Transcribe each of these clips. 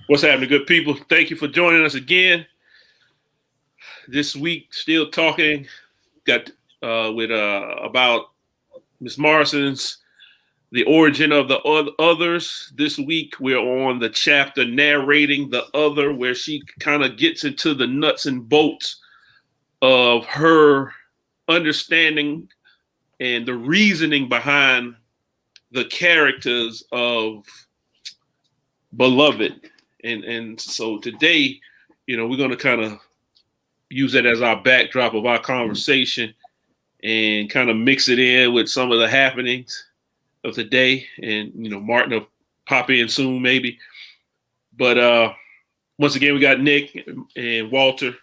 What's happening, good people? Thank you for joining us again. This week, still talking with about Miss Morrison's The Origin of the Others. This week, we're on the chapter Narrating the Other, where she kind of gets into the nuts and bolts of her understanding and the reasoning behind the characters of Beloved. And so today, we're going to kind of use that as our backdrop of our conversation and kind of mix it in with some of the happenings of the day. And, Martin will pop in soon, maybe. But once again, we got Nick and Walter.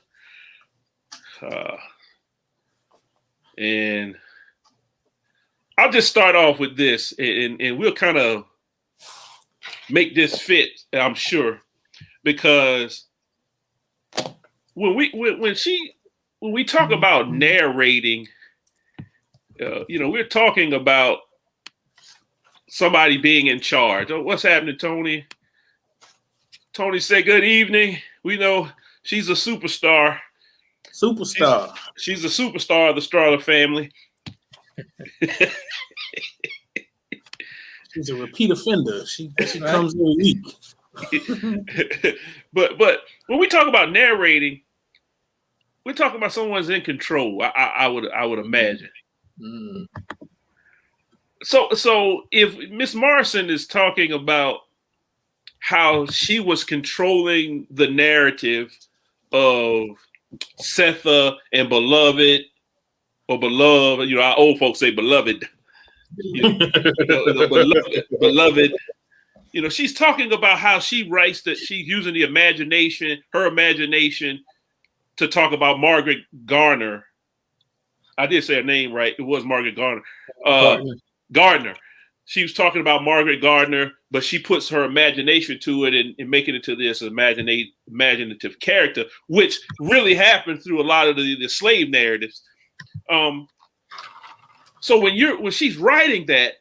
And I'll just start off with this, and we'll kind of make this fit, I'm sure. Because when we talk about narrating, we're talking about somebody being in charge. Oh, what's happening, Toni? Toni said, "Good evening." We know she's a superstar. She's a superstar of the Strahler family. She's a repeat offender. She comes every week. but when we talk about narrating, we're talking about someone's in control. I would imagine. Mm. So if Miss Morrison is talking about how she was controlling the narrative of Setha and Beloved, or Beloved, our old folks say Beloved. Beloved. She's talking about how she writes that she's using her imagination to talk about Margaret Garner. I did say her name right. It was Margaret Garner. Gardner. She was talking about Margaret Gardner, but she puts her imagination to it and making it to this imaginative character, which really happened through a lot of the slave narratives. So when she's writing that,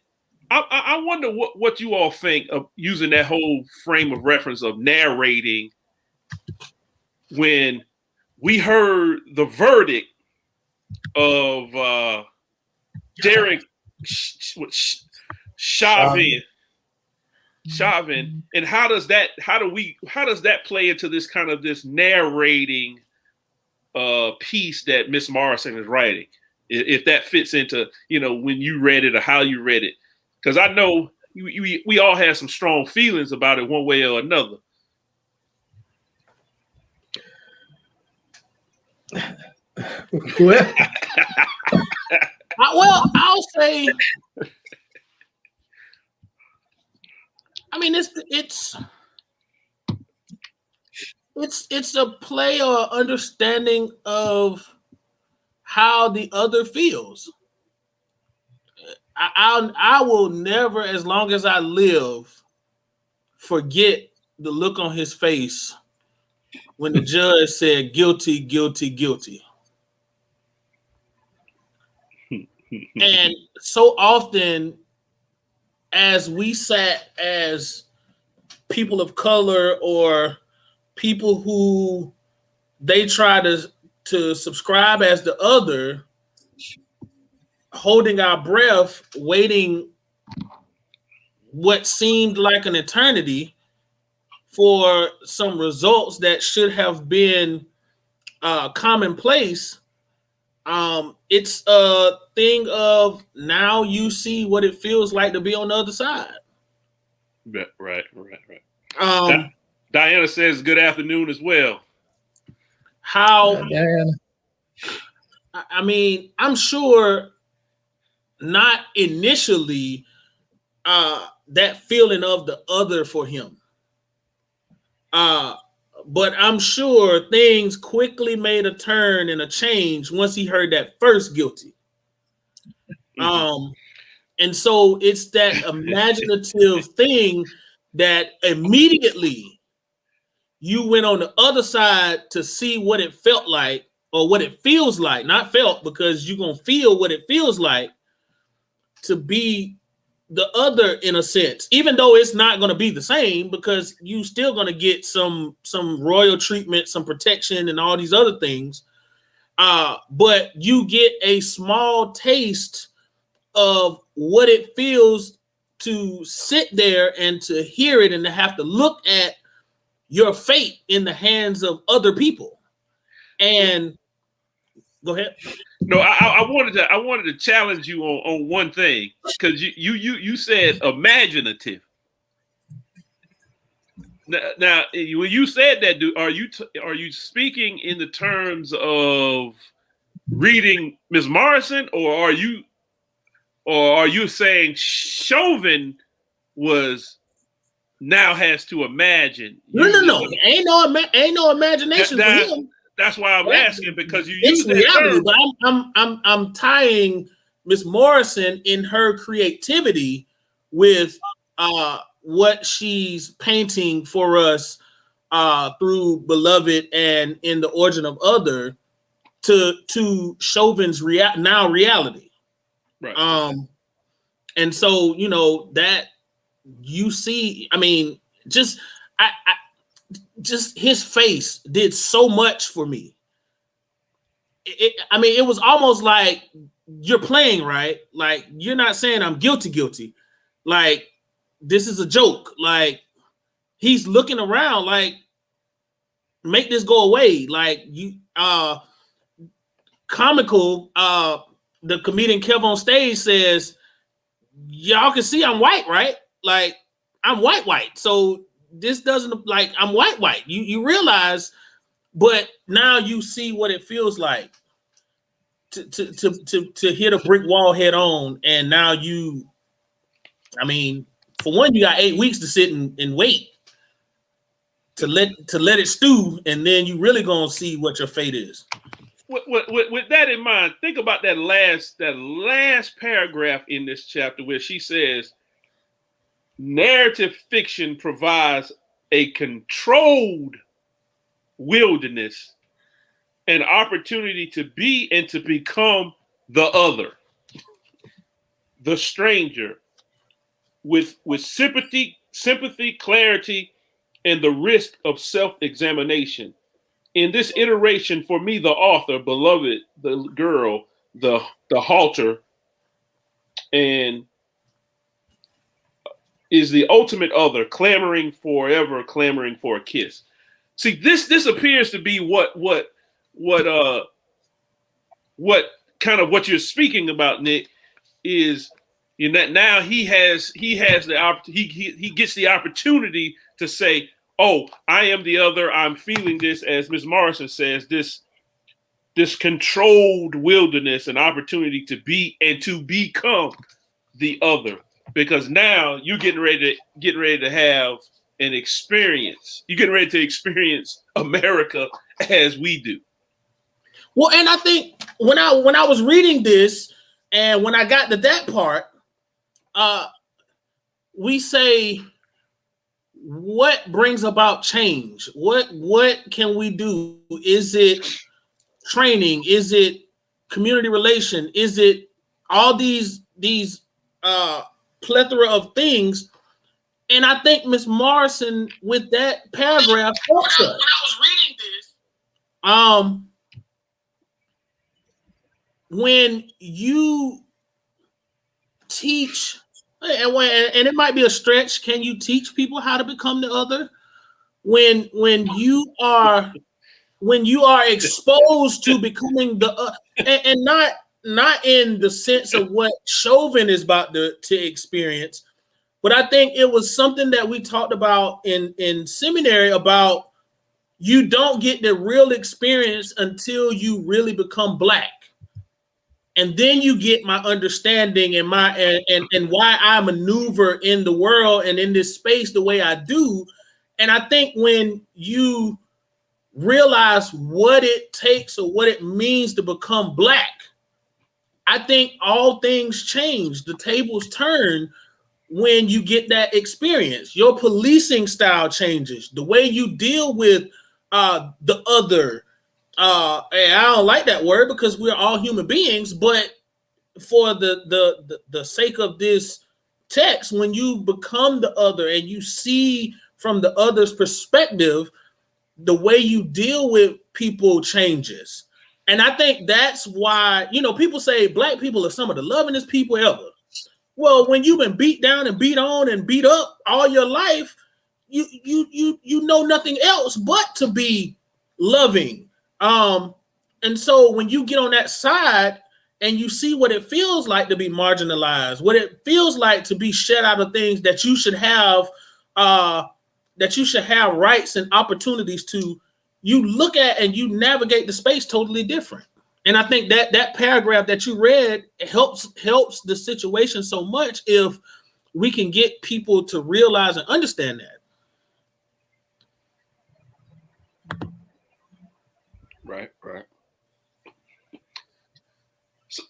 I wonder what you all think of using that whole frame of reference of narrating when we heard the verdict of Derek Chauvin, and how does that play into this kind of this narrating piece that Miss Morrison is writing? If that fits into when you read it or how you read it. Because I know we all have some strong feelings about it one way or another. Well, I'll say, I mean, it's a play or understanding of how the other feels. I will never, as long as I live, forget the look on his face when the judge said guilty, guilty, guilty. And so often, as we sat as people of color or people who they try to subscribe as the other, holding our breath, waiting what seemed like an eternity for some results that should have been commonplace. It's a thing of now you see what it feels like to be on the other side. Right. Diana says good afternoon as well. Diana? I mean, I'm sure not initially that feeling of the other for him. But I'm sure things quickly made a turn and a change once he heard that first guilty. And so it's that imaginative thing that immediately you went on the other side to see what it felt like or what it feels like, not felt, because you're going to feel what it feels like to be the other in a sense, even though it's not going to be the same, because you still going to get some royal treatment, some protection, and all these other things. But you get a small taste of what it feels to sit there and to hear it and to have to look at your fate in the hands of other people. And go ahead. No, I wanted to challenge you on one thing, because you said imaginative. Now, when you said that, are you speaking in the terms of reading Ms. Morrison, or are you saying Chauvin now has to imagine? No. Ain't no imagination for him. That's why I'm asking, because you it's use that reality, term. but I'm tying Miss Morrison in her creativity with what she's painting for us through Beloved and in the Origin of Other to Chauvin's reality. Right. And so, you know, that you see, I mean, just his face did so much for me. It was almost like you're playing, right? Like, you're not saying I'm guilty. Like, this is a joke. Like, he's looking around like, make this go away. Like, you comical, the comedian Kev on stage says, y'all can see I'm white, right? Like, I'm white. So this doesn't, like, I'm white. You realize, but now you see what it feels like to hit a brick wall head on. And now for one, you got 8 weeks to sit and wait to let it stew, and then you really gonna see what your fate is. With that in mind, think about that last paragraph in this chapter where she says, narrative fiction provides a controlled wilderness, an opportunity to be and to become the other, the stranger, with sympathy, clarity, and the risk of self-examination. In this iteration, for me, the author, Beloved, the girl, the halter, and is the ultimate other, clamoring for a kiss. See, this appears to be what kind of what you're speaking about, Nick, is, you know, now he gets the opportunity to say, oh, I am the other. I'm feeling this, as Ms. Morrison says, this controlled wilderness, an opportunity to be and to become the other. Because now you're getting ready to have an experience. You're getting ready to experience America as we do. Well, and I think when I was reading this, and when I got to that part, we say, what brings about change? What can we do? Is it training? Is it community relation? Is it all these plethora of things? And I think Miss Morrison, with that paragraph, when I was reading this, when you teach, and it might be a stretch, can you teach people how to become the other? When you are exposed to becoming the and not in the sense of what Chauvin is about to experience, but I think it was something that we talked about in seminary about, you don't get the real experience until you really become Black. And then you get my understanding and and why I maneuver in the world and in this space the way I do. And I think when you realize what it takes or what it means to become Black, I think all things change. The tables turn when you get that experience. Your policing style changes. The way you deal with the other. And I don't like that word because we're all human beings, but for the sake of this text, when you become the other and you see from the other's perspective, the way you deal with people changes. And I think that's why, people say black people are some of the lovingest people ever. Well, when you've been beat down and beat on and beat up all your life, you know nothing else but to be loving. And so when you get on that side and you see what it feels like to be marginalized, what it feels like to be shut out of things that you should have, rights and opportunities to, you look at and you navigate the space totally different. And I think that paragraph that you read helps the situation so much if we can get people to realize and understand that. Right. So,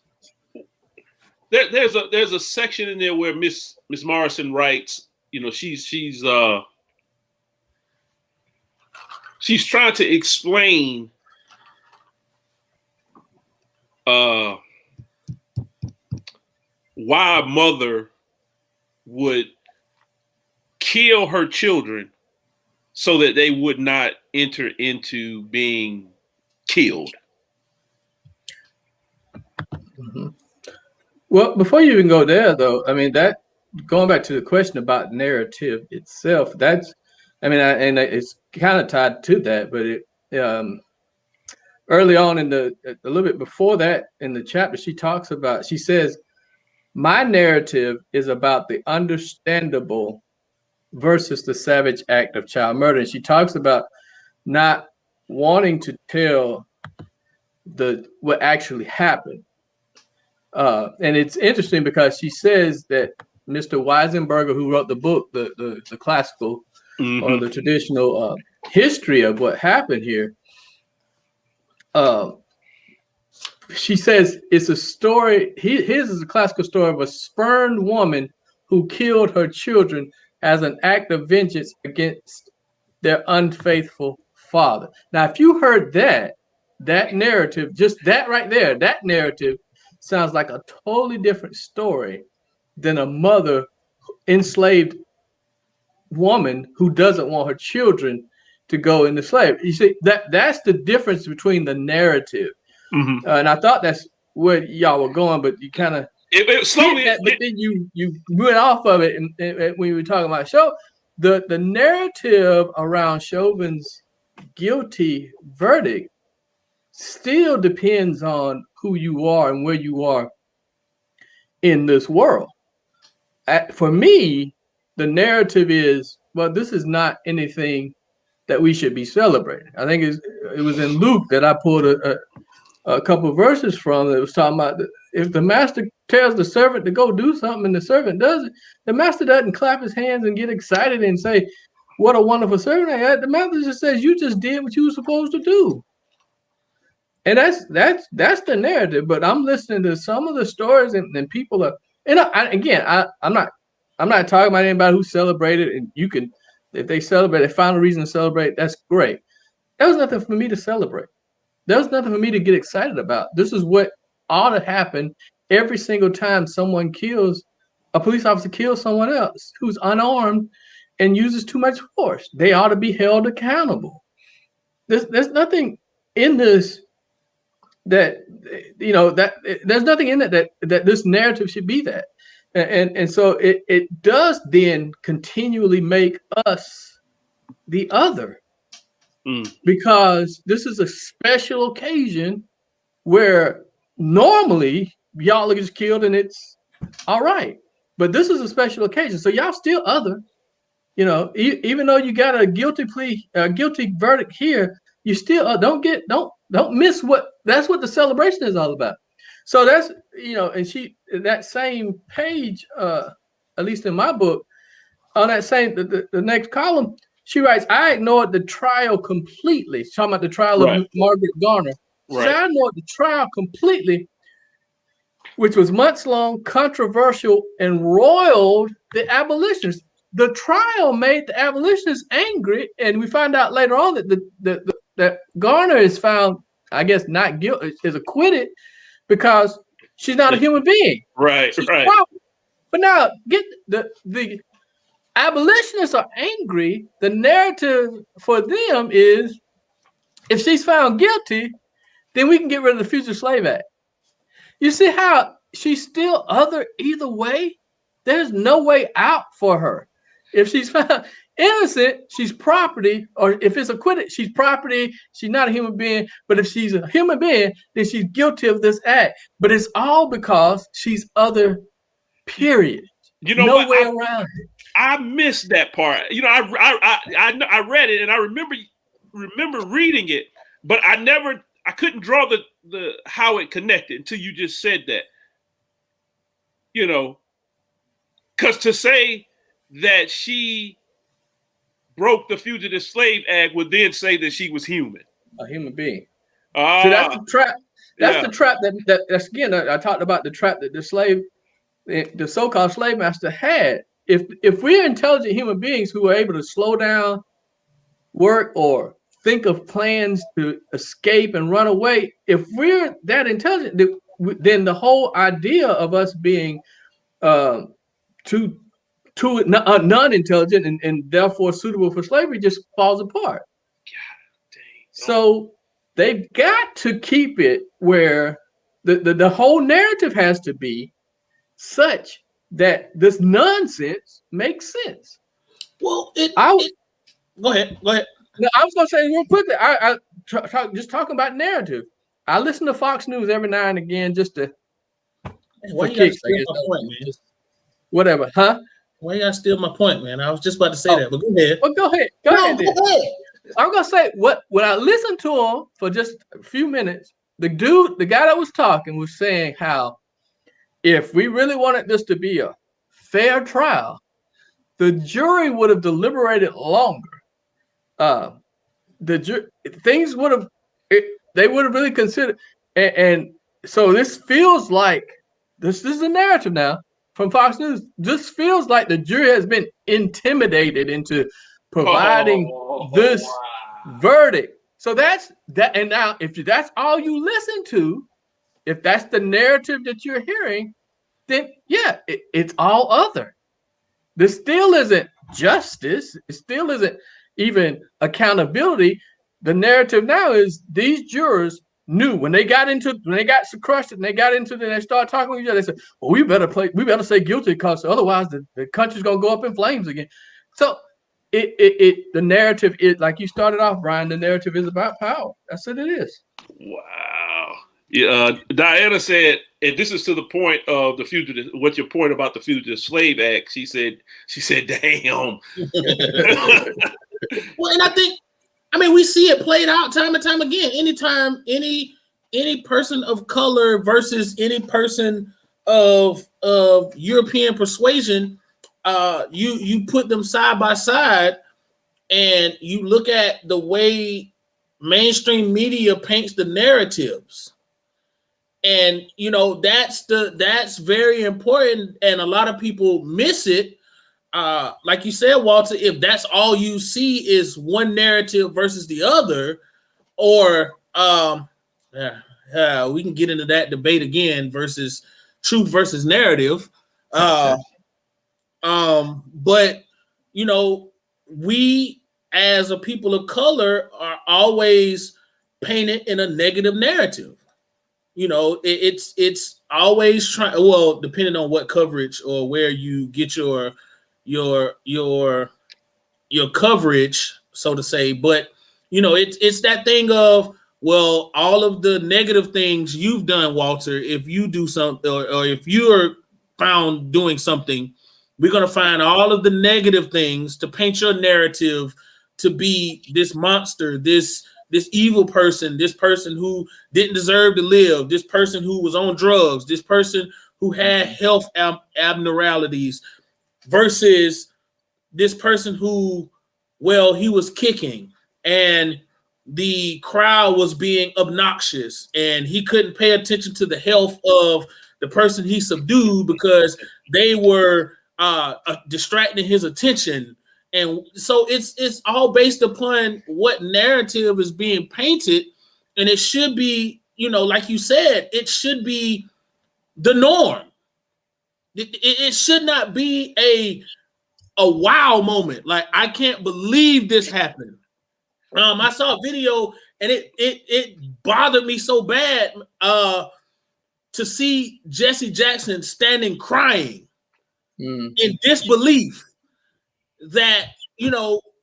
there's a section in there where Miss Morrison writes, she's trying to explain why a mother would kill her children so that they would not enter into being killed. Mm-hmm. Well, before you even go there, though, I mean, that going back to the question about narrative itself, and it's kind of tied to that, but it early on a little bit before that in the chapter, she says, my narrative is about the understandable versus the savage act of child murder. And she talks about not wanting to tell what actually happened. And it's interesting because she says that Mr. Weisenberger, who wrote the book, the classical or the traditional history of what happened here, she says it's a story. His is a classical story of a spurned woman who killed her children as an act of vengeance against their unfaithful father. Now, if you heard that narrative, just that right there, that narrative sounds like a totally different story than a mother, enslaved woman who doesn't want her children to go into slavery. You see, that's the difference between the narrative. And I thought that's where y'all were going, but you kind of slowly. But then you went off of it, and when we were talking about the narrative around Chauvin's guilty verdict still depends on who you are and where you are in this world. For me, the narrative is, well, this is not anything that we should be celebrating. I think it was in Luke that I pulled a couple of verses from that was talking about if the master tells the servant to go do something and the servant does it, the master doesn't clap his hands and get excited and say, what a wonderful servant I had. The master just says, you just did what you were supposed to do. And that's the narrative. But I'm listening to some of the stories and people are, I'm not talking about anybody who celebrated, and you can, if they celebrate, they find a reason to celebrate, that's great. That was nothing for me to celebrate. There was nothing for me to get excited about. This is what ought to happen every single time a police officer kills someone else who's unarmed and uses too much force. They ought to be held accountable. There's nothing in this that there's nothing in it that this narrative should be that. And so it does then continually make us the other. Because this is a special occasion where normally y'all are just killed and it's all right. But this is a special occasion. So y'all still other, even though you got a guilty verdict here, you still don't miss that's what the celebration is all about. So that's, and that same page, at least in my book, on that same, the next column, she writes, I ignored the trial completely. She's talking about the trial of Margaret Garner. Right. So I ignored the trial completely, which was months long, controversial, and roiled the abolitionists. The trial made the abolitionists angry, and we find out later on that Garner is found, I guess, not guilty, is acquitted because she's not a human being. Right, she's right. property. But now get the abolitionists are angry. The narrative for them is if she's found guilty, then we can get rid of the Fugitive Slave Act. You see how she's still other either way? There's no way out for her. If she's found innocent, she's property, or if it's acquitted, she's property. She's not a human being. But if she's a human being, then she's guilty of this act. But it's all because she's other, period. You know no what? way around it. I missed that part. You know, I read it and I remember reading it, but I couldn't draw the how it connected until you just said that. You know, because to say that she broke the Fugitive Slave Act would then say that she was human. A human being. So that's the trap. That's the trap that's again. I talked about the trap that the so-called slave master had. If we're intelligent human beings who are able to slow down, work, or think of plans to escape and run away, if we're that intelligent, then the whole idea of us being too non-intelligent and therefore suitable for slavery just falls apart. God dang. So they've got to keep it where the whole narrative has to be such that this nonsense makes sense. Well, go ahead. No, I was going to say real quickly. Just talking about narrative. I listen to Fox News every now and again just to. Why you gotta steal my point, man? Whatever, huh? Why you gotta steal my point, man? I was just about to say that, but go ahead. Well, go ahead. Go ahead. I'm gonna say when I listened to him for just a few minutes, the guy that was talking was saying how if we really wanted this to be a fair trial, the jury would have deliberated longer. Things would have they would have really considered, and so this feels like this is a narrative now from Fox News. This feels like the jury has been intimidated into providing this verdict. So that's that. And now, if that's all you listen to, if that's the narrative that you're hearing, then yeah, it's all other. This still isn't justice. It still isn't even accountability. The narrative now is these jurors knew when they got crushed and they got into it and they started talking with each other. They said, "Well, we better say guilty because otherwise the country's gonna go up in flames again." So the narrative is like you started off, Brian. The narrative is about power. That's what it is. Wow. Yeah, Diana said, and this is to the point of the fugitive. What's your point about the Fugitive Slave Act? She said, "Damn." Well, and I mean, we see it played out time and time again. Anytime any person of color versus any person of European persuasion, you put them side by side, and you look at the way mainstream media paints the narratives. And that's very important, and a lot of people miss it. Like you said, Walter, if that's all you see is one narrative versus the other, or we can get into that debate again versus truth versus narrative. But we as a people of color are always painted in a negative narrative. It's always trying. Well, depending on what coverage or where you get your coverage, so to say. But it's that thing of, well, all of the negative things you've done, Walter. If you do something, or if you are found doing something, we're gonna find all of the negative things to paint your narrative to be this monster, this evil person, this person who didn't deserve to live, this person who was on drugs, this person who had health abnormalities, versus this person who, well, he was kicking and the crowd was being obnoxious and he couldn't pay attention to the health of the person he subdued because they were distracting his attention. And so it's all based upon what narrative is being painted, and it should be, like you said, it should be the norm. It should not be a wow moment. Like, I can't believe this happened. I saw a video and it bothered me so bad to see Jesse Jackson standing crying in disbelief that, and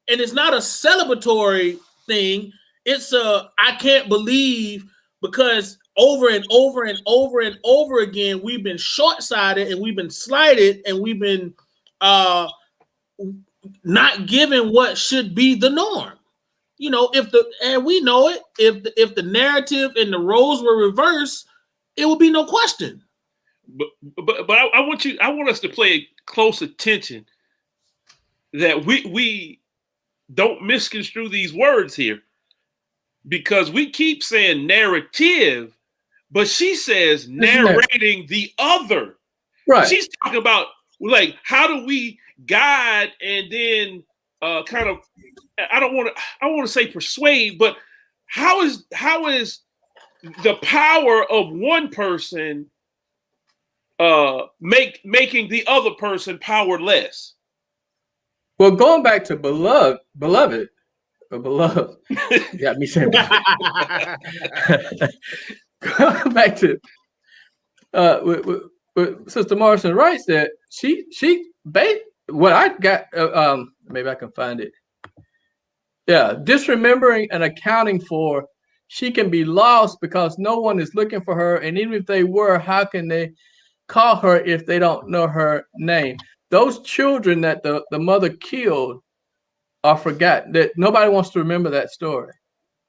it's not a celebratory thing. It's I can't believe, because over and over and over and over again, we've been short-sighted and we've been slighted and we've been not given what should be the norm. And we know it, if the narrative and the roles were reversed, it would be no question. But I want us to pay close attention that we don't misconstrue these words here, because we keep saying narrative, but she says narrating the other. Right. She's talking about, like, how do we guide and then kind of, I want to say persuade, but how is the power of one person making the other person powerless? Well, going back to beloved, you got me saying. Going back to what Sister Morrison writes, that what I got, maybe I can find it. Yeah, disremembering and accounting for, she can be lost because no one is looking for her, and even if they were, how can they call her if they don't know her name? Those children that the mother killed are forgotten. That nobody wants to remember that story.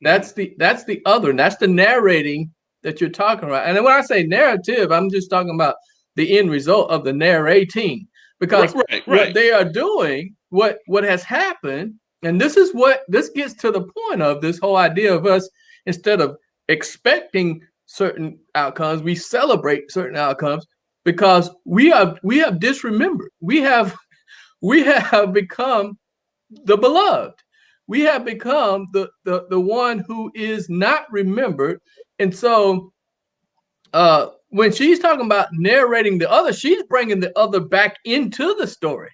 That's the other, and that's the narrating that you're talking about. And then when I say narrative, I'm just talking about the end result of the narrating, because what they are doing, what has happened, and this gets to the point of this whole idea of us, instead of expecting certain outcomes, we celebrate certain outcomes, because we have disremembered. We have become the beloved. We have become the one who is not remembered. And so when she's talking about narrating the other, she's bringing the other back into the story.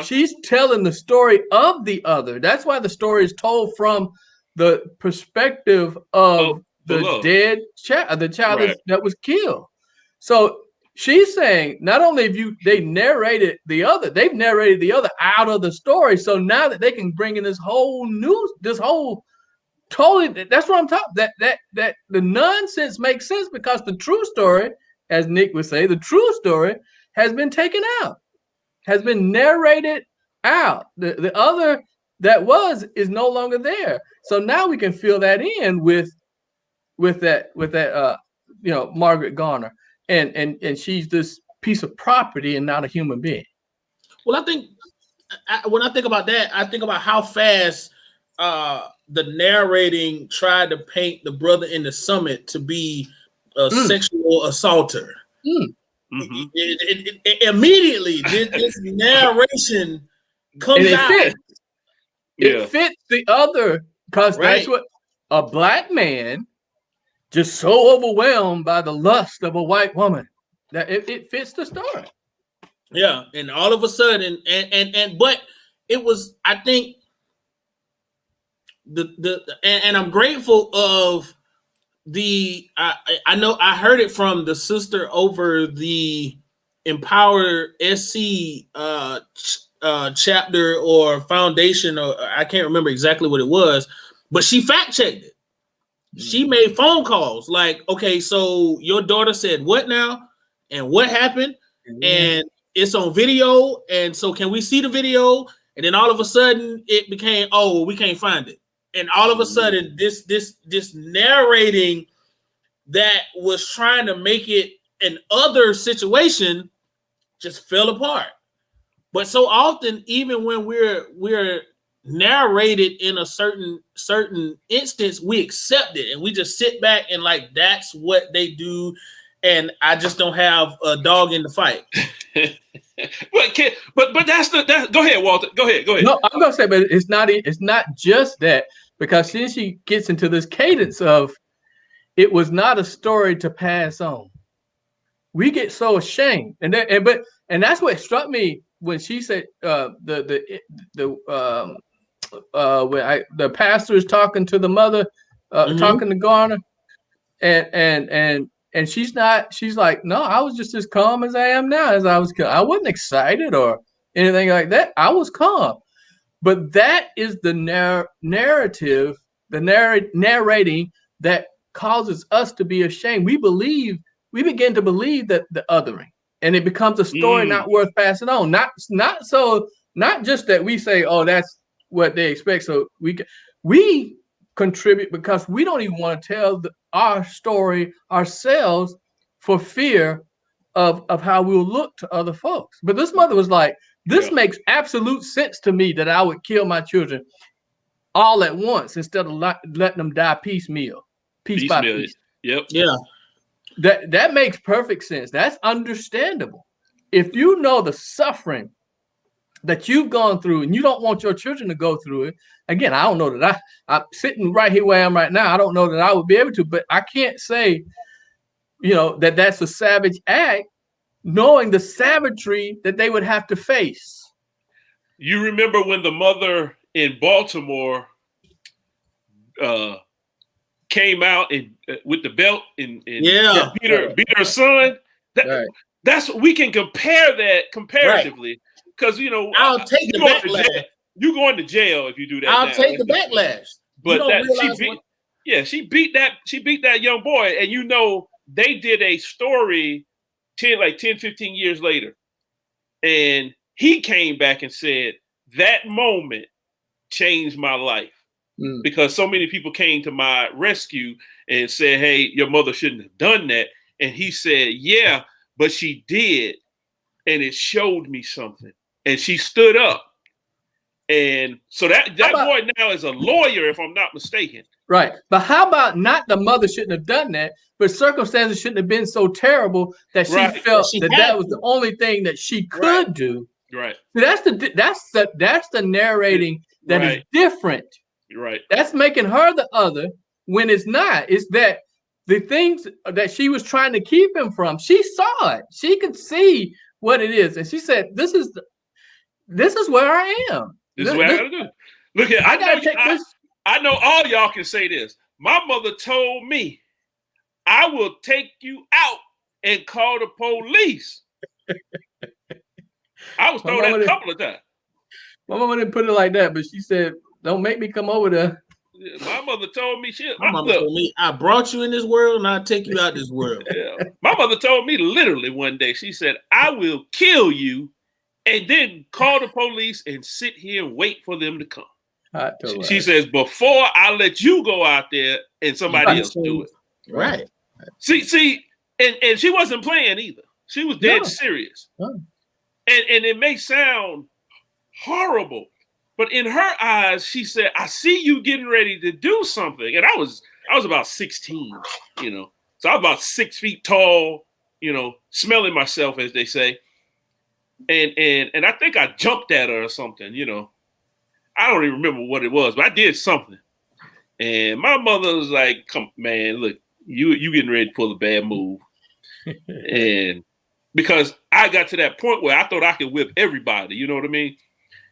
She's telling the story of the other. That's why the story is told from the perspective of the dead child, the child that was killed. So she's saying, not only have they've narrated the other out of the story. So now that they can bring in this whole totally, that's what I'm talking. That the nonsense makes sense, because the true story, as Nick would say, the true story has been taken out, has been narrated out. The other that is no longer there. So now we can fill that in with that Margaret Garner, and she's this piece of property and not a human being. Well, I think when I think about that, I think about how fast the narrating tried to paint the brother in the Summit to be a sexual assaulter. It immediately, this narration comes out. It fits the other, because that's what a black man just so overwhelmed by the lust of a white woman that it fits the story. Yeah, and all of a sudden, but it was, I think, and I'm grateful of I know I heard it from the sister over the Empower SC chapter or foundation, or I can't remember exactly what it was, but she fact checked it. She made phone calls like, okay, so your daughter said what now, and what happened, and it's on video, and so can we see the video? And then all of a sudden it became, we can't find it. And all of a sudden, this narrating that was trying to make it an other situation just fell apart. But so often, even when we're narrated in a certain instance, we accept it and we just sit back and like, that's what they do, and I just don't have a dog in the fight. but that's go ahead, Walter. Go ahead. No, I'm gonna say, but it's not just that. Because then she gets into this cadence of, it was not a story to pass on. we get so ashamed, and that's what struck me when she said the pastor is talking to the mother, talking to Garner, and she's like, no, I was just as calm as I am now. I wasn't excited or anything like that. I was calm. But that is the narrative, narrating that causes us to be ashamed. We begin to believe that the othering, and it becomes a story not worth passing on. Not just that we say, oh, that's what they expect. So we contribute because we don't even want to tell our story ourselves for fear of how we'll look to other folks. But this mother was like, this makes absolute sense to me that I would kill my children all at once instead of letting them die piecemeal, piece by piece. Yep. Yeah. That makes perfect sense. That's understandable. If you know the suffering that you've gone through and you don't want your children to go through it, again, I don't know that I'm sitting right here where I am right now. I don't know that I would be able to, but I can't say, that that's a savage act, knowing the savagery that they would have to face. You remember when the mother in Baltimore came out and with the belt and beat her son? That's we can compare that comparatively because I'll take the backlash. You going to jail if you do that. I'll take the backlash. But she beat that young boy, and they did a story 10, 15 years later. And he came back and said, that moment changed my life because so many people came to my rescue and said, hey, your mother shouldn't have done that. And he said, yeah, but she did. And it showed me something. And she stood up. And so that boy now is a lawyer, if I'm not mistaken. Right. But how about not the mother shouldn't have done that, but circumstances shouldn't have been so terrible that she felt that was the only thing that she could do. Right. So that's the narrating that is different. Right. That's making her the other when it's not. It's that the things that she was trying to keep him from, she saw it. She could see what it is. And she said, this is where I am. This is what I gotta do. Look here, I know all y'all can say this. My mother told me, I will take you out and call the police. I was told that a couple of times. My mama didn't put it like that, but she said, don't make me come over there. My mother told me My mother told me, I brought you in this world and I'll take you out this world. Yeah. My mother told me literally one day, she said, I will kill you and then call the police and sit here and wait for them to come. She says, before I let you go out there and somebody else do it. Right. See, and she wasn't playing either. She was dead serious. And it may sound horrible, but in her eyes, she said, I see you getting ready to do something. And I was about 16, so I was about 6 feet tall, smelling myself, as they say. And I think I jumped at her or something, I don't even remember what it was, but I did something. And my mother was like, come, man, look, you getting ready to pull a bad move. And because I got to that point where I thought I could whip everybody, you know what I mean?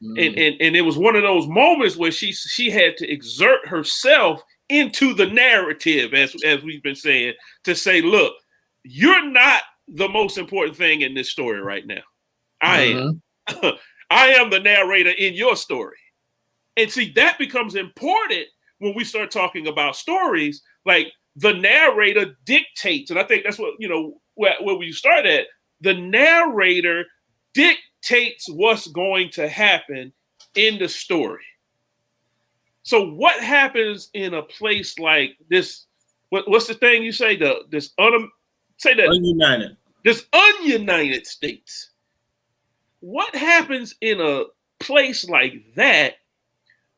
And it was one of those moments where she had to exert herself into the narrative, as we've been saying, to say, look, you're not the most important thing in this story right now. I am. I am the narrator in your story. And see, that becomes important when we start talking about stories. Like the narrator dictates, and I think that's what, where we start at. The narrator dictates what's going to happen in the story. So what happens in a place like this? What's the thing you say? This ununited states. What happens in a place like that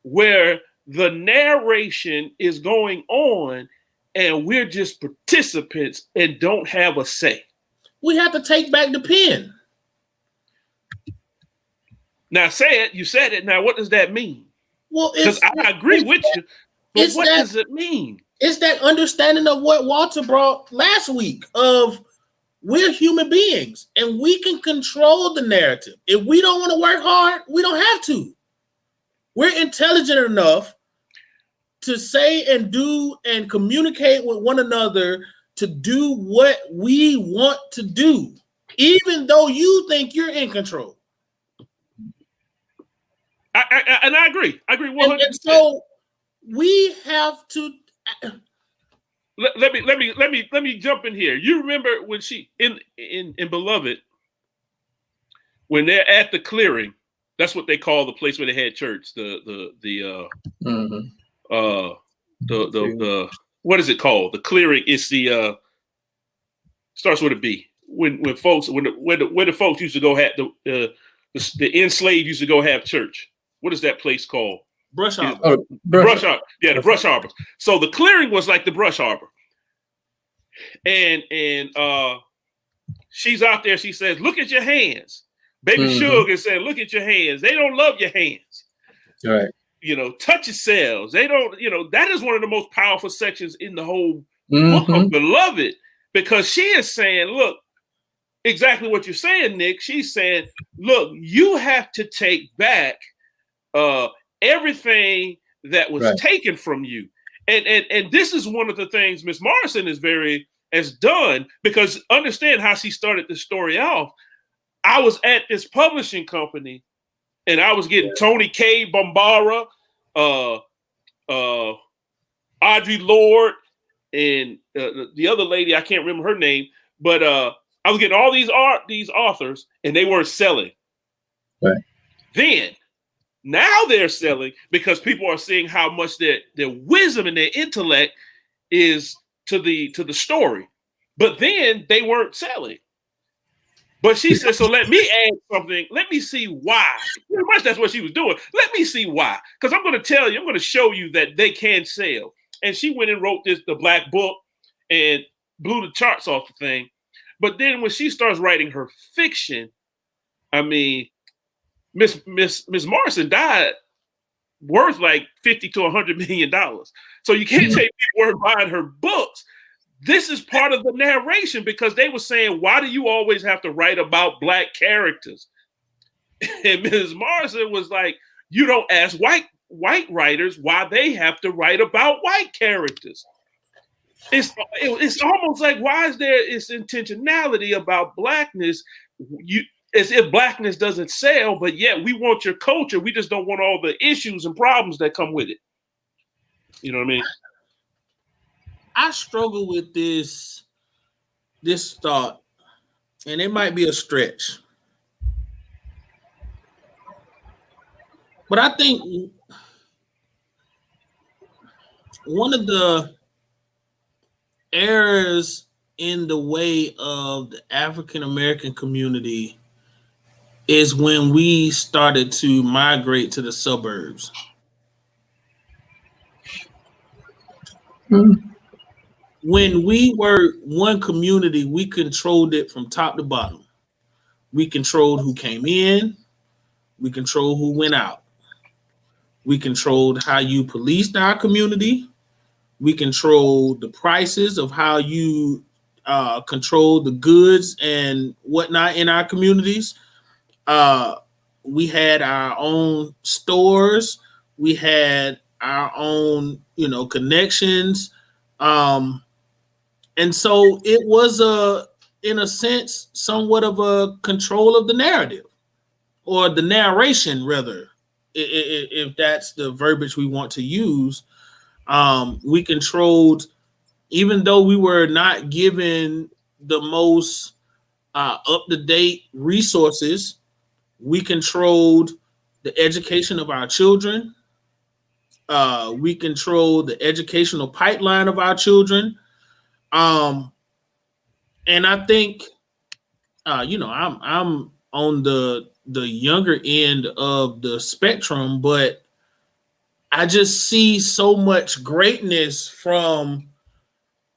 where the narration is going on and we're just participants and don't have a say? We have to take back the pen. Now you said it. Now, what does that mean? Well, because I agree with you, but what does it mean? It's that understanding of what Walter brought last week of we're human beings and we can control the narrative. If we don't want to work hard, we don't have to. We're intelligent enough to say and do and communicate with one another to do what we want to do, even though you think you're in control. I agree. I agree 100%. And so we have to. Let me jump in here. You remember when she in Beloved, when they're at the clearing, that's what they call the place where they had church. The what is it called? The clearing is the starts with a B. When the folks used to go have the enslaved used to go have church. What is that place called? Brush arbor. Brush arbor. Yeah, the brush arbors. So the clearing was like the brush arbor. And she's out there. She says, "Look at your hands." Baby Sugar said, "Look at your hands. They don't love your hands." Right. Touch yourselves. They don't. That is one of the most powerful sections in the whole book of Beloved, because she is saying, "Look, exactly what you're saying, Nick." She's saying, "Look, you have to take back everything that was taken from you." And this is one of the things Miss Morrison has done, because understand how she started the story off. I was at this publishing company and I was getting Toni K. Bombara, Audre Lorde, and the other lady, I can't remember her name, but I was getting all these authors and they weren't selling. Right. Then now they're selling because people are seeing how much their wisdom and their intellect is to the story. But then they weren't selling. But she said, "So let me add something. Let me see why." Pretty much that's what she was doing. Let me see why. Because I'm going to tell you, I'm going to show you that they can sell. And she went and wrote the Black Book and blew the charts off the thing. But then when she starts writing her fiction, I mean, Miss Morrison died worth like $50 to $100 million. So you can't say people weren't buying her books. This is part of the narration, because they were saying, "Why do you always have to write about Black characters?" And Ms. Morrison was like, "You don't ask white writers why they have to write about white characters." It's almost like, why is there this intentionality about Blackness? As if Blackness doesn't sell, but yet we want your culture. We just don't want all the issues and problems that come with it. You know what I mean? I struggle with this thought, and it might be a stretch. But I think one of the errors in the way of the African American community is when we started to migrate to the suburbs. When we were one community, we controlled it from top to bottom. We controlled who came in. We controlled who went out. We controlled how you policed our community. We controlled the prices of how you controlled the goods and whatnot in our communities. We had our own stores. We had our own, connections. And so it was in a sense, somewhat of a control of the narrative, or the narration, rather, if that's the verbiage we want to use. We controlled, even though we were not given the most up-to-date resources, we controlled the education of our children. We controlled the educational pipeline of our children. And I think, I'm on the younger end of the spectrum, but I just see so much greatness from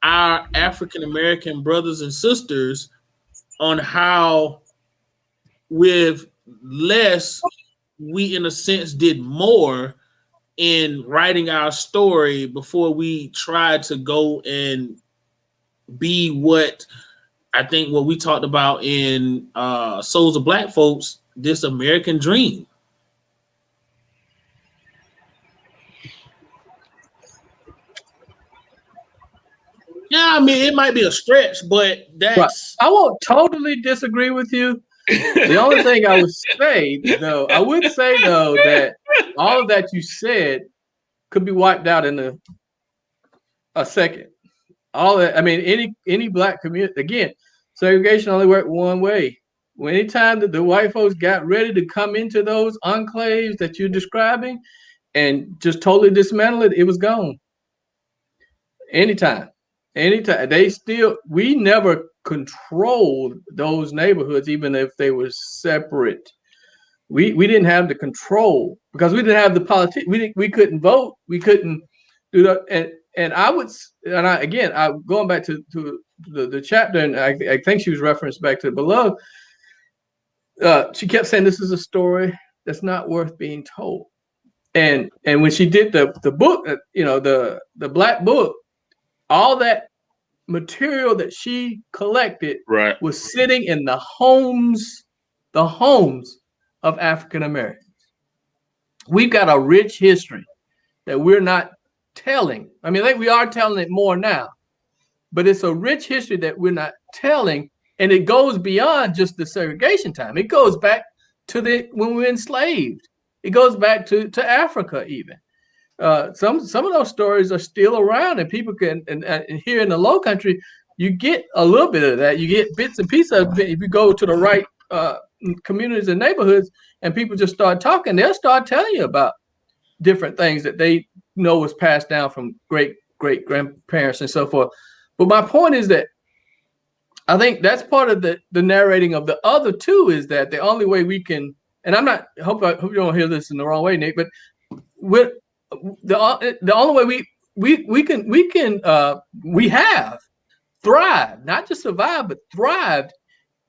our African American brothers and sisters on how with less, we in a sense did more in writing our story before we tried to go and be what I think what we talked about in Souls of Black Folks, this American dream. Yeah, I mean, it might be a stretch, but that's... I won't totally disagree with you. The only thing I would say, though, that all of that you said could be wiped out in a second. All that, I mean, any black community, again, segregation only worked one way. Anytime that the white folks got ready to come into those enclaves that you're describing and just totally dismantle it, it was gone. Anytime. We never controlled those neighborhoods, even if they were separate. We didn't have the control because we didn't have the politics. We couldn't vote. We couldn't do that. And I'm going back to the chapter, and I think she was referenced back to Beloved. She kept saying this is a story that's not worth being told. And when she did the book, the Black Book, all that material that she collected was sitting in the homes of African Americans. We've got a rich history that we're not telling. I mean, we are telling it more now, but it's a rich history that we're not telling, and it goes beyond just the segregation time. It goes back to when we were enslaved. It goes back to Africa even. Some of those stories are still around, and people can. And here in the Low Country, you get a little bit of that. You get bits and pieces of it. If you go to the right communities and neighborhoods, and people just start talking, they'll start telling you about different things that they know was passed down from great grandparents and so forth. But my point is that I think that's part of the narrating of the other too, is that the only way we can, and I hope you don't hear this in the wrong way, Nick, but the only way we have thrived, not just survived, but thrived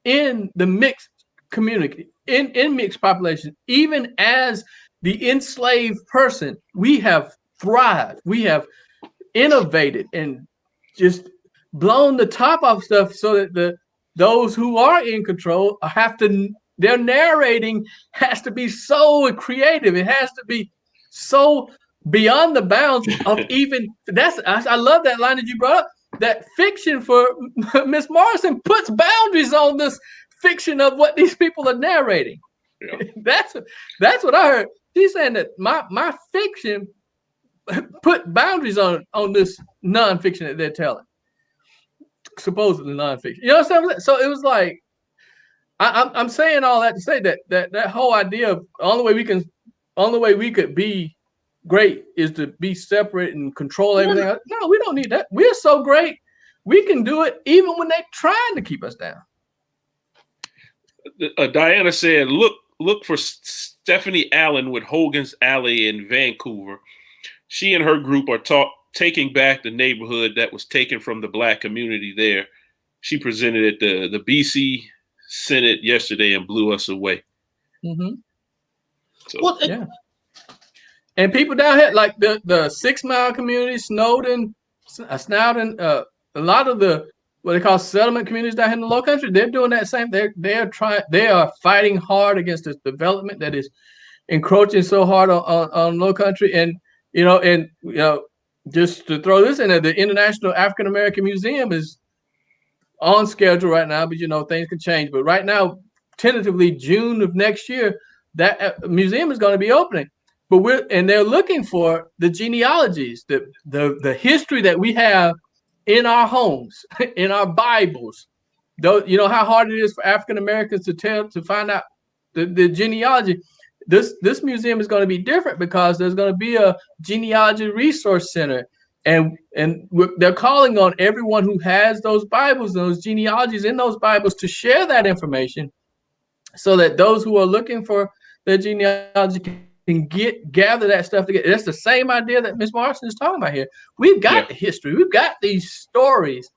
in the mixed community, in mixed population. Even as the enslaved person, we have thrived. We have innovated and just blown the top off stuff so that those who are in control their narrating has to be so creative. It has to be so beyond the bounds of even I love that line that you brought up. That fiction for Miss Morrison puts boundaries on this fiction of what these people are narrating. Yeah. That's what I heard. She's saying that my fiction put boundaries on this nonfiction that they're telling. Supposedly nonfiction. You know what I'm saying? So it was like I'm saying all that to say that whole idea of only way we could be great is to be separate and control everything. No, we don't need that. We're so great. We can do it even when they're trying to keep us down. Diana said, look for Stephanie Allen with Hogan's Alley in Vancouver. She and her group are taking back the neighborhood that was taken from the Black community there. She presented at the BC Senate yesterday and blew us away. Mm-hmm. So, yeah. And people down here, like the 6 Mile community, Snowden, a lot of the what they call settlement communities down here in the Low Country, they're doing that same. They are fighting hard against this development that is encroaching so hard on Low Country. And just to throw this in there, the International African American Museum is on schedule right now, but things can change. But right now, tentatively June of next year, that museum is going to be opening. But they're looking for the genealogies, the history that we have in our homes, in our Bibles. Though how hard it is for African Americans to find out the genealogy. This museum is going to be different because there's going to be a genealogy resource center, and they're calling on everyone who has those Bibles, those genealogies in those Bibles, to share that information, so that those who are looking for their genealogy can gather that stuff together. That's the same idea that Ms. Morrison is talking about here. We've got the history. We've got these stories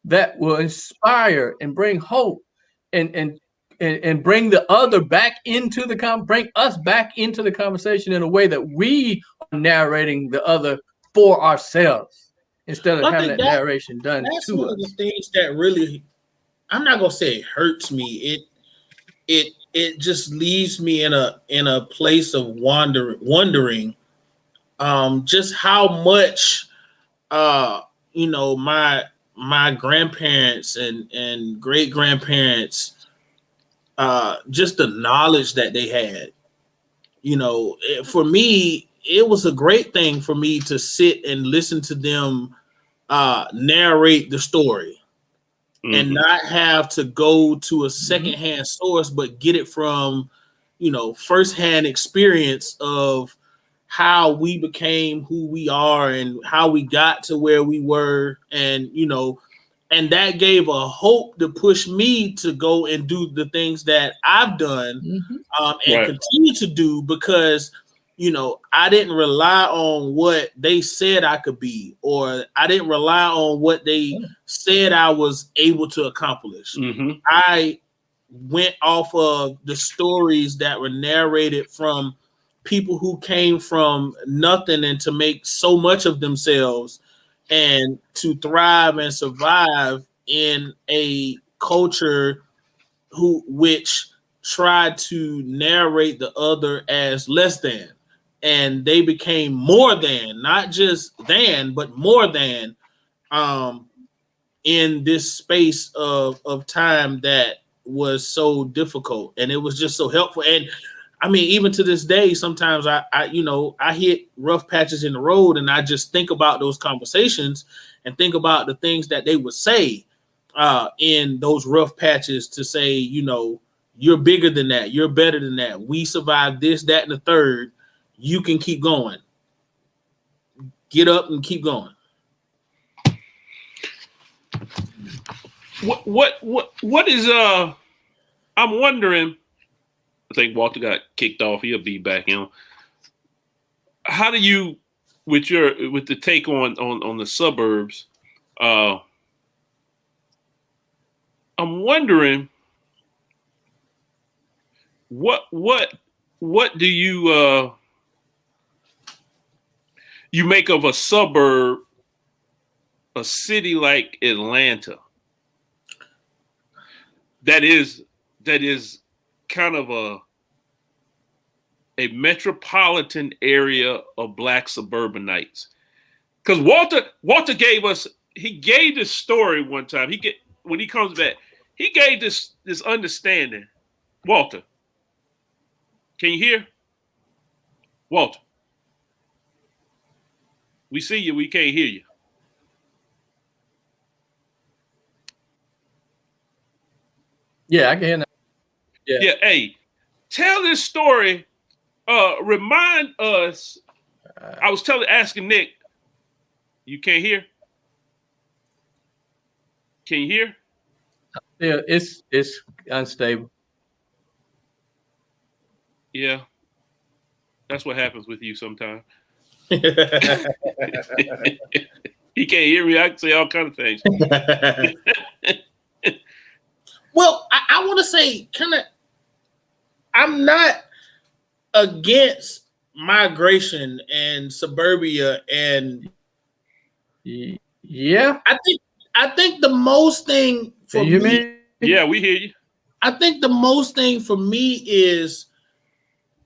that will inspire and bring hope and bring the other back into bring us back into the conversation in a way that we are narrating the other for ourselves instead of having that narration done to us. That's one of the things that really I'm not gonna say it hurts me. It just leaves me in a place of wondering just how much my grandparents and great grandparents just the knowledge that they had. For me, it was a great thing for me to sit and listen to them narrate the story and not have to go to a secondhand source, but get it from, firsthand experience of how we became who we are and how we got to where we were. And that gave a hope to push me to go and do the things that I've done and continue to do, because I didn't rely on what they said I could be, or I didn't rely on what they said I was able to accomplish. I went off of the stories that were narrated from people who came from nothing and to make so much of themselves and to thrive and survive in a culture which tried to narrate the other as less than. And they became more than, not just than, but more than in this space of time that was so difficult. And it was just so helpful. And I mean, even to this day, sometimes I hit rough patches in the road, and I just think about those conversations and think about the things that they would say in those rough patches to say, you're bigger than that. You're better than that. We survived this, that, and the third. You can keep going. Get up and keep going. What is I'm wondering. I think Walter got kicked off. He'll be back in. How do you, with the take on the suburbs? I'm wondering what do you make of a suburb, a city like Atlanta that is kind of a metropolitan area of Black suburbanites? Because Walter gave this story one time. When he comes back, he gave this understanding. Walter, can you hear? Walter, we see you, we can't hear you. Yeah, I can hear now. Yeah, hey, tell this story. Remind us. I was asking Nick. You can't hear? Can you hear? Yeah, it's unstable. Yeah, that's what happens with you sometimes. He can't hear me. I can say all kinds of things. Well, I want to say I'm not against migration and suburbia, and yeah, I think the most thing for me. Yeah, we hear you. I think the most thing for me is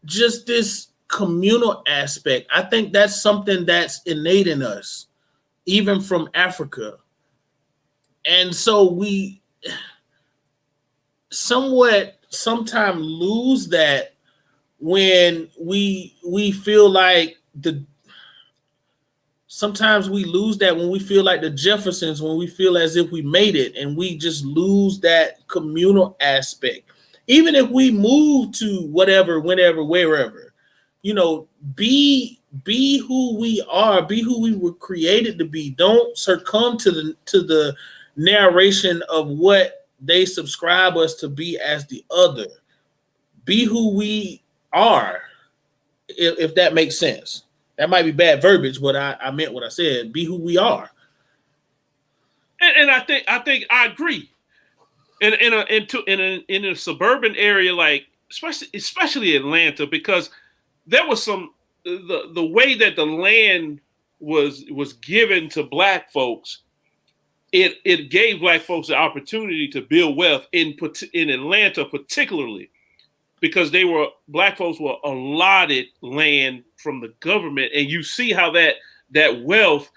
just this communal aspect. I think that's something that's innate in us, even from Africa. And so we sometimes lose that when we feel like sometimes we lose that when we feel like the Jeffersons, when we feel as if we made it, and we just lose that communal aspect. Even if we move to whatever, whenever, wherever, be who we are, be who we were created to be. Don't succumb to the narration of what they subscribe us to be as the other. Be who we are, if that makes sense. That might be bad verbiage, but I meant what I said. Be who we are. And I think I agree. In a suburban area, like especially Atlanta, because there was the way that the land was given to Black folks. it gave Black folks the opportunity to build wealth in Atlanta, particularly because Black folks were allotted land from the government, and you see how that wealth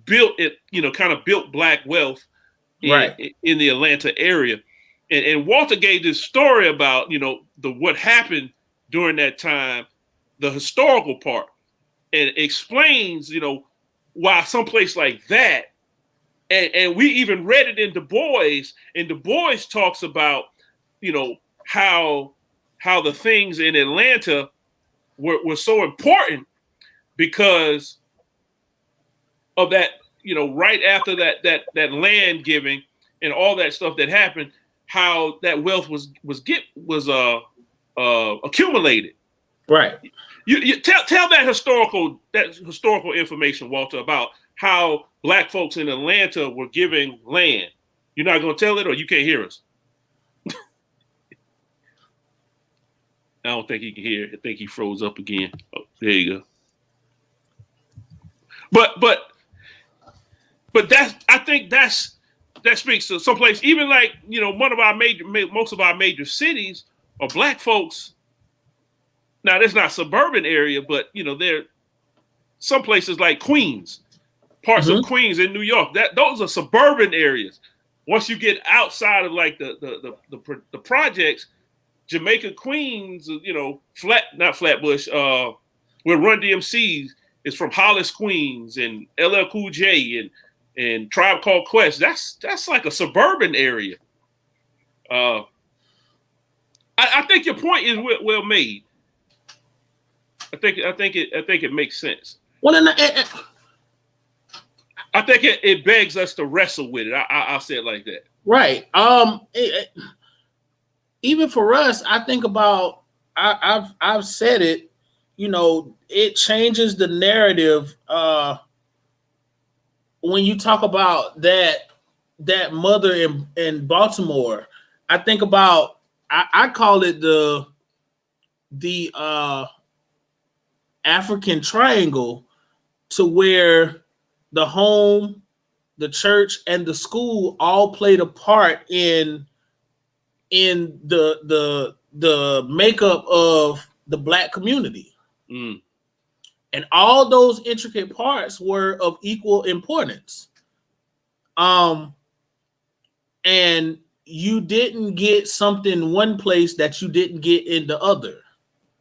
built it, kind of built Black wealth in the Atlanta area. And Walter gave this story about, what happened during that time, the historical part, and explains, why someplace like that, and we even read it in Du Bois, and Du Bois talks about, how the things in Atlanta were so important because of that, right after that land giving and all that stuff that happened, how that wealth was accumulated. Right. You tell that historical information, Walter, about how Black folks in Atlanta were giving land. You're not going to tell it, or you can't hear us? I don't think he can hear. I think he froze up again. Oh, there you go. But I think that speaks to someplace, even like, most of our major cities are Black folks. Now, that's not suburban area, but there some places like Queens, parts of Queens in New York. Those are suburban areas. Once you get outside of like the projects, Jamaica, Queens, not Flatbush, where Run DMC is from, Hollis, Queens, and LL Cool J and Tribe Called Quest. That's like a suburban area. I think your point is well made. I think it makes sense. Well, I think it begs us to wrestle with it. I'll say it like that. Right. Even for us, I think about. I've said it. It changes the narrative. When you talk about that mother in Baltimore, I think about. I call it the African triangle, to where the home, the church, and the school all played a part in the makeup of the Black community. Mm. And all those intricate parts were of equal importance. And you didn't get something one place that you didn't get in the other.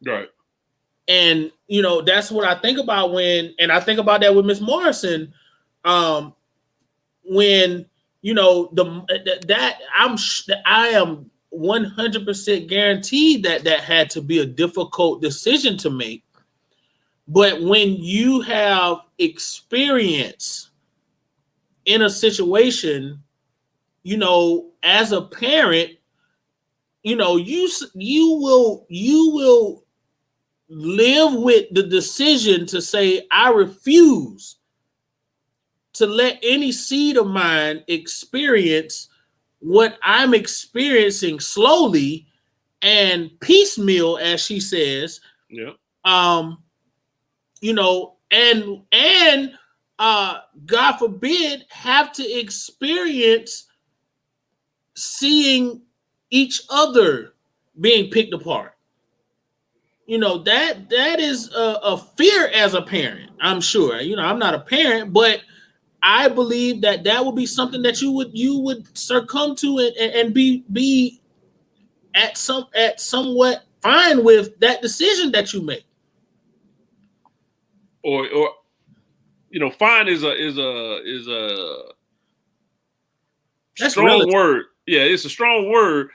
Right. And that's what I think about and I think about that with Miss Morrison, when I am 100% guaranteed that had to be a difficult decision to make. But when you have experience in a situation, as a parent, you will live with the decision to say, I refuse to let any seed of mine experience what I'm experiencing slowly and piecemeal, as she says. Yeah. And God forbid, have to experience seeing each other being picked apart. That is a fear as a parent, I'm sure. I'm not a parent, but I believe that would be something that you would succumb to and be at somewhat fine with that decision that you make. Or fine is a That's strong relative. word. Yeah, it's a strong word,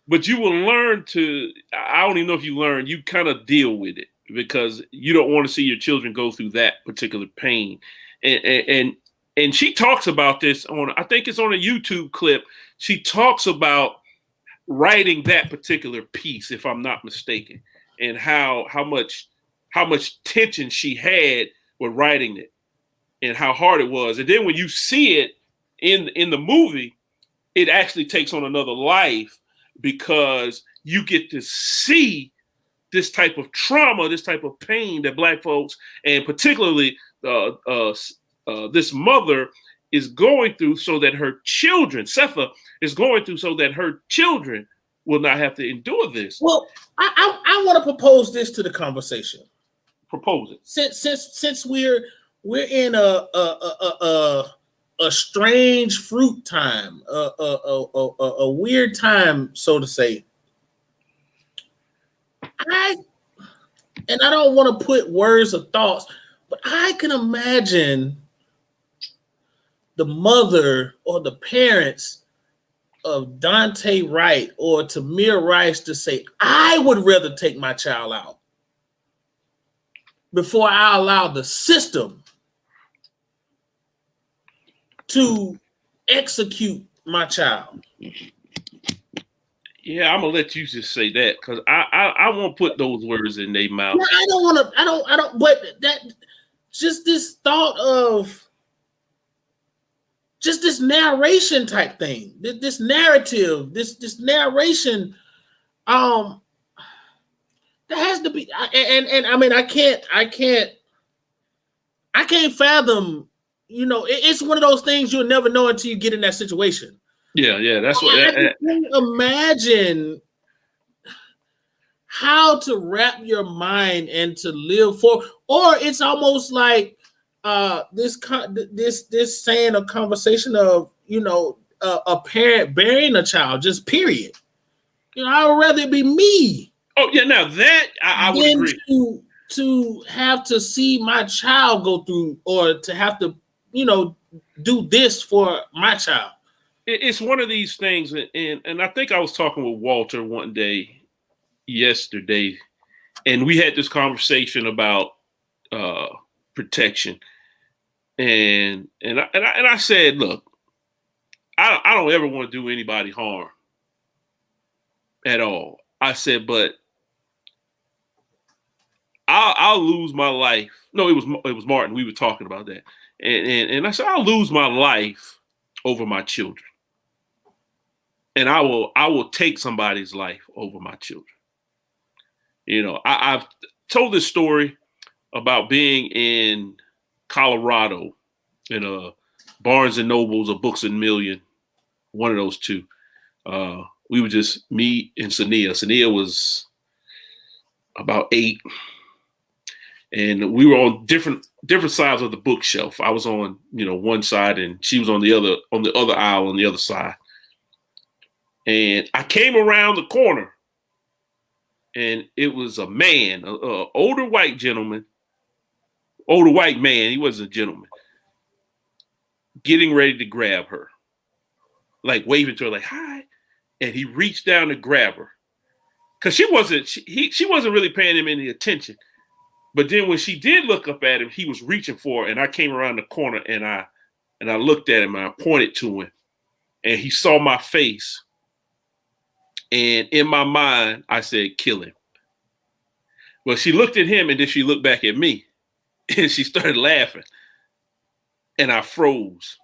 but you will learn to. I don't even know if you learn. You kind of deal with it because you don't want to see your children go through that particular pain. And she talks about this I think it's on a YouTube clip. She talks about writing that particular piece, if I'm not mistaken, and how much tension she had with writing it and how hard it was. And then when you see it in the movie, it actually takes on another life because you get to see this type of trauma, this type of pain that Black folks, and particularly this mother, is going through so that her children, Setha is going through so that her children will not have to endure this. Well, I want to propose this to the conversation. Propose it. Since we're in a strange fruit time, a weird time, so to say. I don't want to put words or thoughts, but I can imagine the mother or the parents of Dante Wright or Tamir Rice to say, I would rather take my child out before I allow the system to execute my child. Yeah, I'm gonna let you just say that because I won't put those words in their mouth. No, I don't want to. I don't. But that just this thought of just this narration type thing, this narrative, this narration. There has to be, and I mean, I can't fathom. You know, it's one of those things you'll never know until you get in that situation. Yeah, that's what. I can't imagine how to wrap your mind and to live for, or it's almost like this saying a conversation of, you know, a parent burying a child, just period. You know, I would rather it be me. Oh yeah, now that I would agree. To have to see my child go through, or to have to, you know, do this for my child. It's one of these things, and I think I was talking with Walter one day yesterday, and we had this conversation about protection, and I said, look, I don't ever want to do anybody harm at all. I said, but I'll lose my life. No, it was Martin. We were talking about that, and I said I'll lose my life over my children. And I will take somebody's life over my children. You know, I've told this story about being in Colorado in a Barnes and Nobles or Books a Million, one of those two. We were just me and Sania. Sania was about 8, and we were on different sides of the bookshelf. I was on, you know, one side, and she was on the other aisle on the other side. And I came around the corner, and it was a man, an older white man. He wasn't a gentleman, getting ready to grab her, like waving to her, like hi. And he reached down to grab her because she wasn't really paying him any attention. But then when she did look up at him, he was reaching for her, and I came around the corner, and I looked at him, and I pointed to him, and he saw my face. And in my mind, I said, kill him. Well, she looked at him, and then she looked back at me, and she started laughing. And I froze.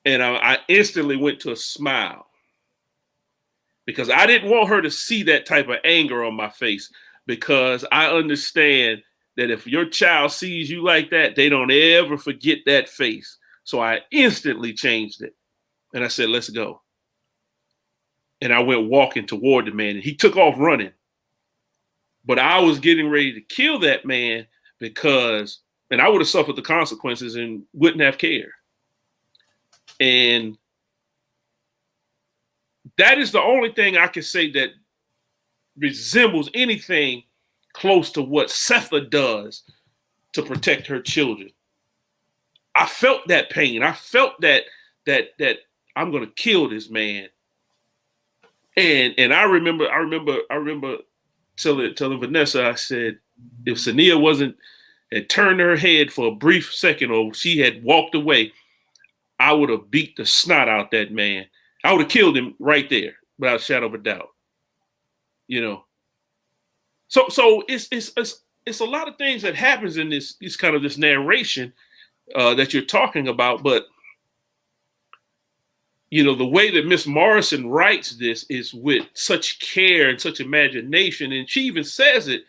And I instantly went to a smile because I didn't want her to see that type of anger on my face, because I understand that if your child sees you like that, they don't ever forget that face. So I instantly changed it. And I said, let's go. And I went walking toward the man, and he took off running. But I was getting ready to kill that man because, and I would have suffered the consequences and wouldn't have cared. And that is the only thing I can say that resembles anything close to what Setha does to protect her children. I felt that pain. I felt that I'm going to kill this man. And I remember telling Vanessa, I said, if Sania had turned her head for a brief second, or she had walked away, I would have beat the snot out that man. I would have killed him right there, without a shadow of a doubt. You know. So it's a lot of things that happens in this kind of this narration that you're talking about, but you know, the way that Miss Morrison writes this is with such care and such imagination. And she even says it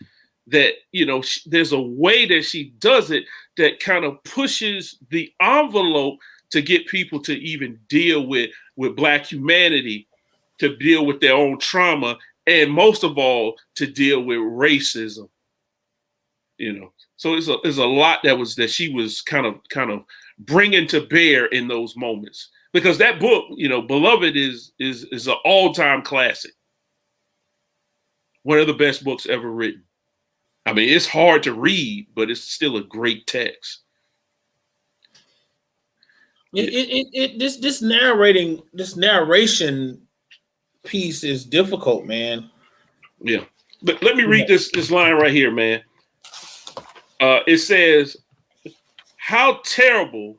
that, there's a way that she does it that kind of pushes the envelope to get people to even deal with Black humanity, to deal with their own trauma, and most of all, to deal with racism. So there's a lot that she was kind of bringing to bear in those moments, because that book, Beloved, is an all-time classic, one of the best books ever written. I mean, it's hard to read, but it's still a great text. This narration piece is difficult, man. Yeah, but let me read this line right here, man. It says, "How terrible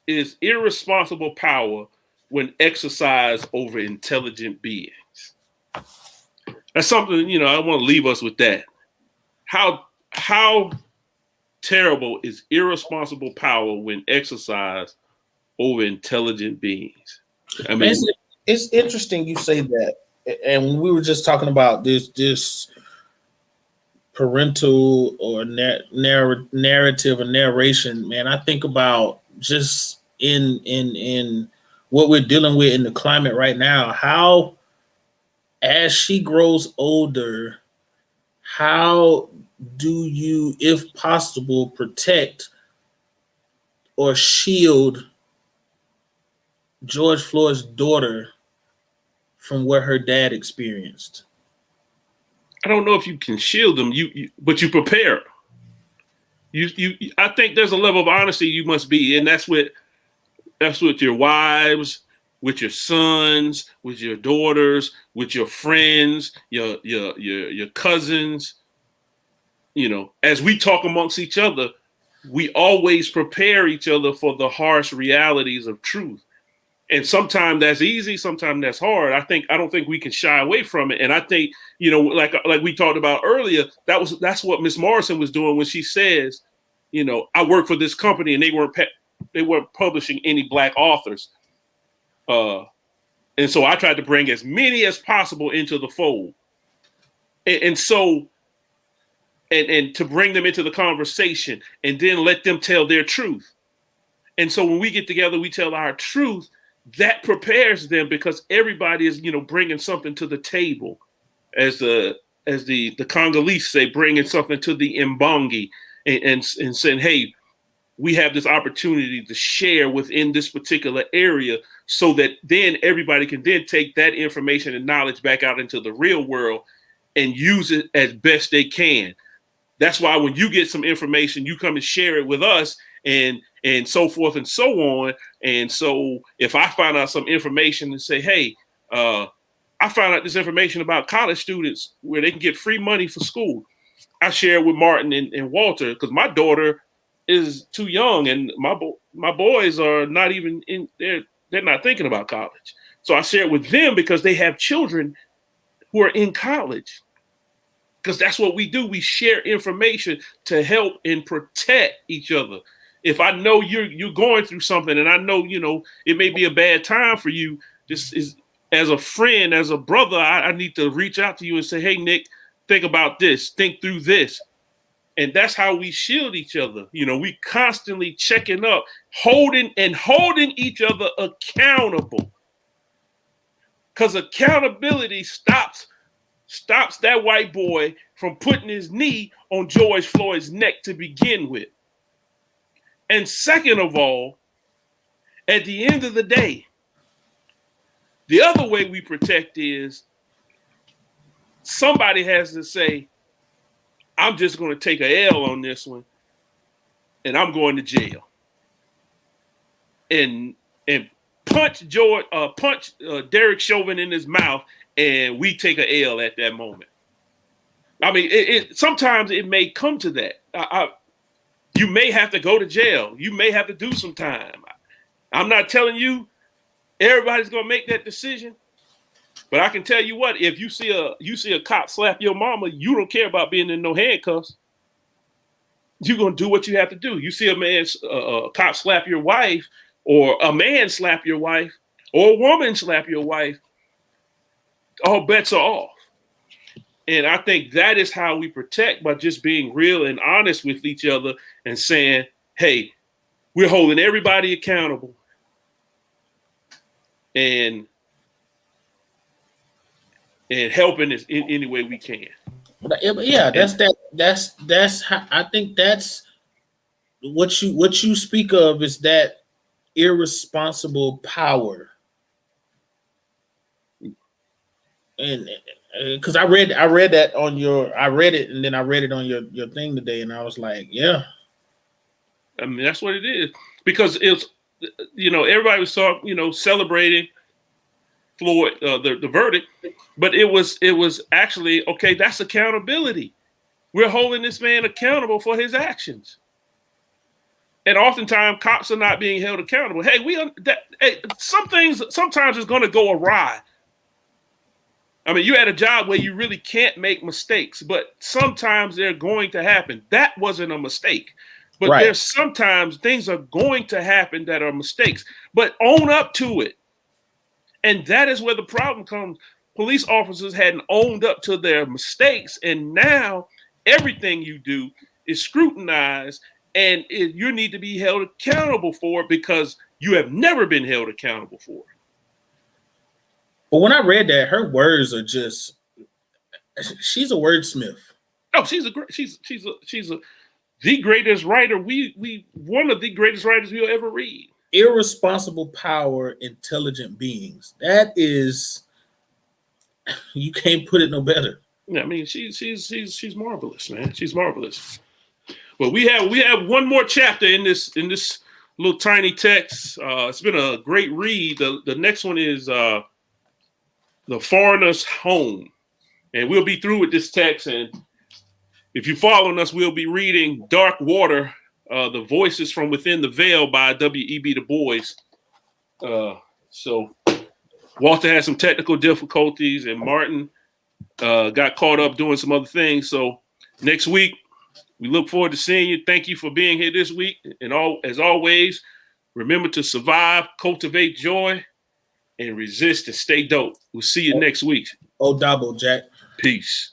is irresponsible power when exercised over intelligent beings?" That's something, I want to leave us with that. How terrible is irresponsible power when exercised over intelligent beings? I mean, it's interesting you say that. And when we were just talking about this parental or narrative or narration, man, I think about just in what we're dealing with in the climate right now, how as she grows older, how do you, if possible, protect or shield George Floyd's daughter from what her dad experienced? I don't know if you can shield them, but you prepare. I think there's a level of honesty you must be, and that's with your wives, with your sons, with your daughters, with your friends, your cousins. As we talk amongst each other, we always prepare each other for the harsh realities of truth. And sometimes that's easy, sometimes that's hard. I don't think we can shy away from it. And I think, like we talked about earlier, that's what Miss Morrison was doing when she says, I work for this company and they weren't publishing any Black authors. And so I tried to bring as many as possible into the fold. And so to bring them into the conversation and then let them tell their truth. And so when we get together, we tell our truth. That prepares them, because everybody is, bringing something to the table, as the Congolese say, bringing something to the Mbongi, and saying, hey, we have this opportunity to share within this particular area, so that then everybody can then take that information and knowledge back out into the real world and use it as best they can. That's why when you get some information, you come and share it with us, and so forth and so on. And so if I find out some information and say, hey, I found out this information about college students where they can get free money for school, I share it with Martin and Walter, because my daughter is too young and my boys are not even in there. They're not thinking about college. So I share it with them because they have children who are in college. Because that's what we do. We share information to help and protect each other. If I know you're going through something, and I know, it may be a bad time for you, just as a friend, as a brother, I need to reach out to you and say, hey, Nick, think about this, think through this. And that's how we shield each other. We constantly checking up, holding each other accountable. Because accountability stops that white boy from putting his knee on George Floyd's neck to begin with. And second of all, at the end of the day, the other way we protect is somebody has to say, I'm just going to take a L on this one, and I'm going to jail. And punch Derek Chauvin in his mouth, and we take a L at that moment. I mean, sometimes it may come to that. You may have to go to jail. You may have to do some time. I'm not telling you everybody's going to make that decision, but I can tell you what: if you see a cop slap your mama, you don't care about being in no handcuffs. You're going to do what you have to do. You see a cop slap your wife, or a man slap your wife, or a woman slap your wife, all bets are off. And I think that is how we protect, by just being real and honest with each other and saying, hey, we're holding everybody accountable. And helping us in any way we can. Yeah, that's how, I think that's what you speak of, is that irresponsible power. And because I read that on your, I read it and then I read it on your thing today, and I was like, yeah. I mean, that's what it is. Because it's, everybody was talking, celebrating Floyd, the verdict, but it was actually, okay, that's accountability. We're holding this man accountable for his actions. And oftentimes cops are not being held accountable. Hey, some things sometimes is going to go awry. I mean, you had a job where you really can't make mistakes, but sometimes they're going to happen. That wasn't a mistake. But Right. There's sometimes things are going to happen that are mistakes, but own up to it. And that is where the problem comes. Police officers hadn't owned up to their mistakes, and now everything you do is scrutinized, and you need to be held accountable for it because you have never been held accountable for it. But when I read that, her words are just, she's a wordsmith. Oh, she's the greatest writer. One of the greatest writers we'll ever read. Irresponsible power, intelligent beings. That is, you can't put it no better. Yeah, I mean, she's marvelous, man. She's marvelous. Well, we have one more chapter in this little tiny text. It's been a great read. The next one is The Foreigner's Home, and we'll be through with this text. And if you're following us, we'll be reading Dark Water, The Voices from Within the Veil by W.E.B. Du Bois. So Walter had some technical difficulties, and Martin got caught up doing some other things. So next week, we look forward to seeing you. Thank you for being here this week. And as always, remember to survive, cultivate joy, and resist and stay dope. We'll see you next week. Oh, double, Jack. Peace.